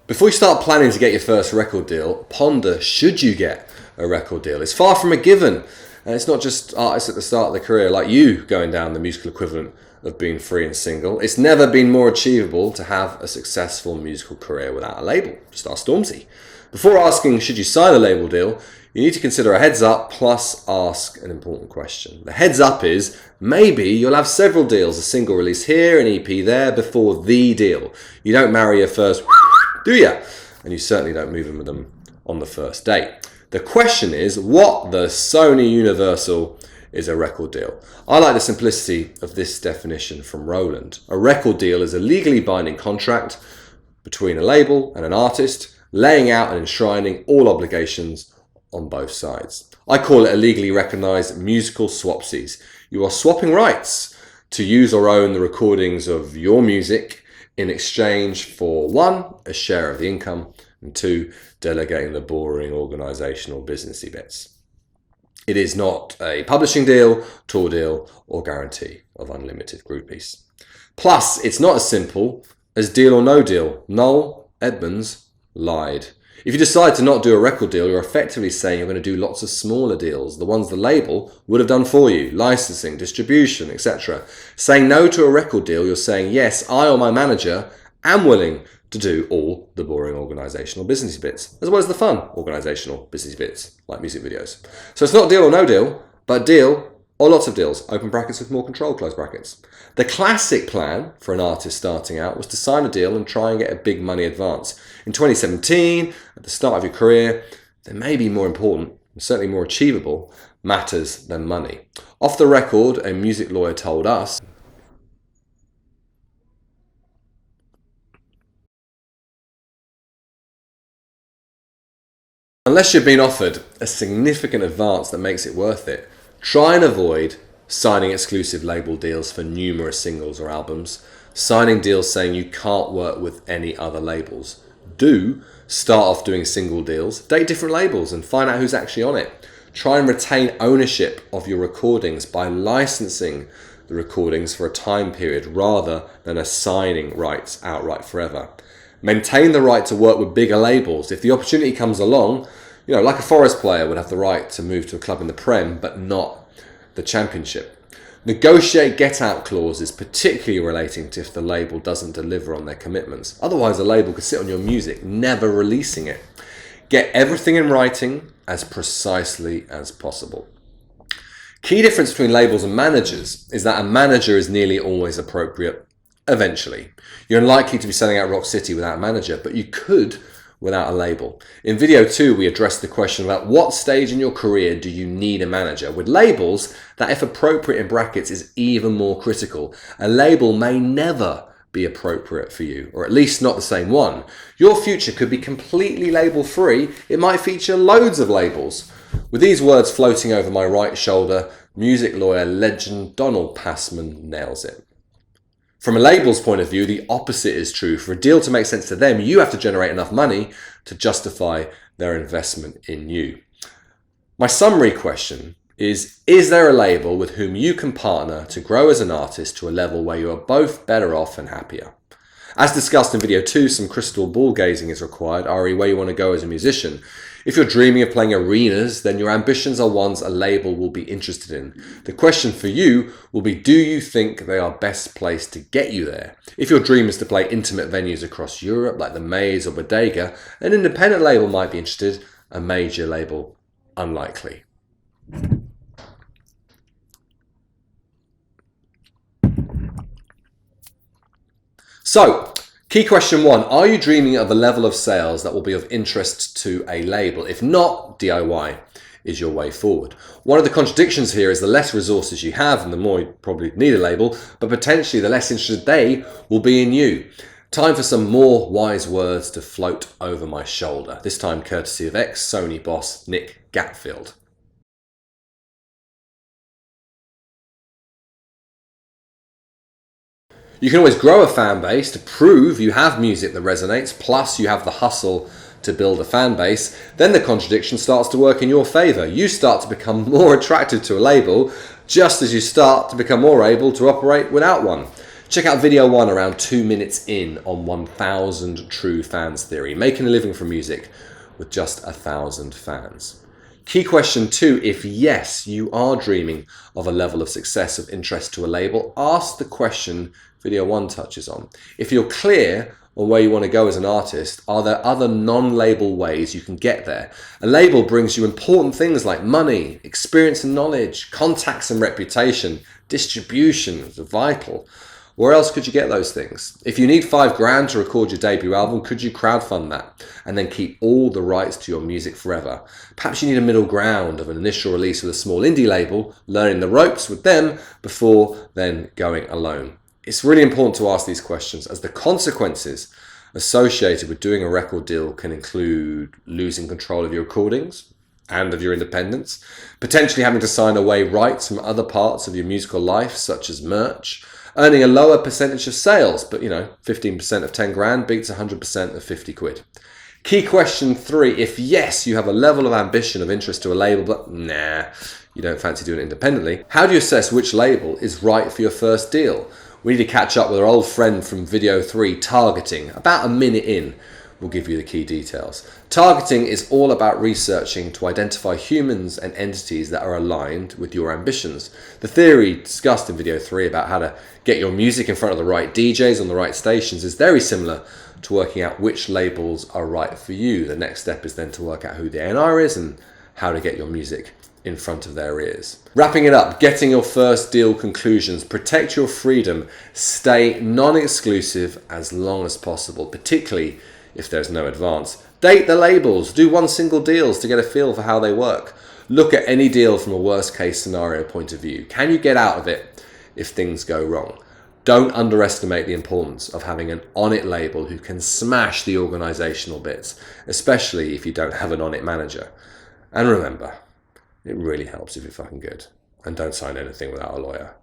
Before you start planning to get your first record deal, ponder, should you get a record deal? It's far from a given. And it's not just artists at the start of their career like you going down the musical equivalent of being free and single. It's never been more achievable to have a successful musical career without a label. Just ask Stormzy. Before asking, should you sign a label deal, you need to consider a heads up plus ask an important question. The heads up is, maybe you'll have several deals, a single release here, an EP there, before the deal. You don't marry your first, do you? And you certainly don't move in with them on the first date. The question is, what the Sony Universal is a record deal? I like the simplicity of this definition from Roland. A record deal is a legally binding contract between a label and an artist, laying out and enshrining all obligations on both sides. I call it a legally recognized musical swapsies. You are swapping rights to use or own the recordings of your music in exchange for 1, a share of the income, and 2, delegating the boring organizational businessy bits. It is not a publishing deal, tour deal, or guarantee of unlimited groupies. Plus, it's not as simple as deal or no deal. Noel Edmonds lied. If you decide to not do a record deal, you're effectively saying you're going to do lots of smaller deals, the ones the label would have done for you, licensing, distribution, etc. Saying no to a record deal, you're saying, yes, I or my manager am willing to do all the boring organisational businessy bits, as well as the fun organisational businessy bits, like music videos. So it's not deal or no deal, but deal or lots of deals, open brackets with more control, close brackets. The classic plan for an artist starting out was to sign a deal and try and get a big money advance. In 2017, at the start of your career, there may be more important, and certainly more achievable, matters than money. Off the record, a music lawyer told us, unless you've been offered a significant advance that makes it worth it, try and avoid signing exclusive label deals for numerous singles or albums, signing deals saying you can't work with any other labels. Do start off doing single deals, date different labels and find out who's actually on it. Try and retain ownership of your recordings by licensing the recordings for a time period rather than assigning rights outright forever. Maintain the right to work with bigger labels. If the opportunity comes along, like a Forest player would have the right to move to a club in the Prem, but not the Championship. Negotiate get-out clauses, particularly relating to if the label doesn't deliver on their commitments. Otherwise, a label could sit on your music, never releasing it. Get everything in writing as precisely as possible. Key difference between labels and managers is that a manager is nearly always appropriate eventually. You're unlikely to be selling out Rock City without a manager, but you could without a label. In video 2, we addressed the question about what stage in your career do you need a manager. With labels, that if appropriate in brackets is even more critical. A label may never be appropriate for you, or at least not the same one. Your future could be completely label free. It might feature loads of labels. With these words floating over my right shoulder, music lawyer legend Donald Passman nails it. From a label's point of view, the opposite is true. For a deal to make sense to them, you have to generate enough money to justify their investment in you. My summary question is there a label with whom you can partner to grow as an artist to a level where you are both better off and happier? As discussed in video 2, some crystal ball gazing is required, i.e. where you want to go as a musician. If you're dreaming of playing arenas, then your ambitions are ones a label will be interested in. The question for you will be, do you think they are best placed to get you there? If your dream is to play intimate venues across Europe, like the Maze or Bodega, an independent label might be interested, a major label, unlikely. So, key question 1, are you dreaming of a level of sales that will be of interest to a label? If not, DIY is your way forward. One of the contradictions here is the less resources you have and the more you probably need a label, but potentially the less interested they will be in you. Time for some more wise words to float over my shoulder, this time courtesy of ex-Sony boss Nick Gatfield. You can always grow a fan base to prove you have music that resonates, plus you have the hustle to build a fan base. Then the contradiction starts to work in your favour. You start to become more attractive to a label, just as you start to become more able to operate without one. Check out video 1 around 2 minutes in on 1,000 true fans theory, making a living from music with just 1,000 fans. Key question 2, if yes, you are dreaming of a level of success of interest to a label, ask the question video 1 touches on. If you're clear on where you want to go as an artist, are there other non-label ways you can get there? A label brings you important things like money, experience and knowledge, contacts and reputation, distribution is vital. Where else could you get those things? If you need $5,000 to record your debut album, could you crowdfund that and then keep all the rights to your music forever? Perhaps you need a middle ground of an initial release with a small indie label, learning the ropes with them before then going alone. It's really important to ask these questions, as the consequences associated with doing a record deal can include losing control of your recordings and of your independence, potentially having to sign away rights from other parts of your musical life, such as merch, earning a lower percentage of sales, but 15% of 10 grand beats 100% of 50 quid. Key question 3, if yes, you have a level of ambition of interest to a label, but nah, you don't fancy doing it independently, how do you assess which label is right for your first deal? We need to catch up with our old friend from video 3, targeting, about a minute in. We'll give you the key details. Targeting is all about researching to identify humans and entities that are aligned with your ambitions. The theory discussed in video 3 about how to get your music in front of the right DJs on the right stations is very similar to working out which labels are right for you. The next step is then to work out who the A&R is and how to get your music in front of their ears. Wrapping it up, getting your first deal conclusions. Protect your freedom. Stay non-exclusive as long as possible, particularly if there's no advance. Date the labels. Do one single deals to get a feel for how they work. Look at any deal from a worst case scenario point of view. Can you get out of it if things go wrong? Don't underestimate the importance of having an on-it label who can smash the organizational bits, especially if you don't have an on-it manager. And remember, it really helps if you're fucking good. And don't sign anything without a lawyer.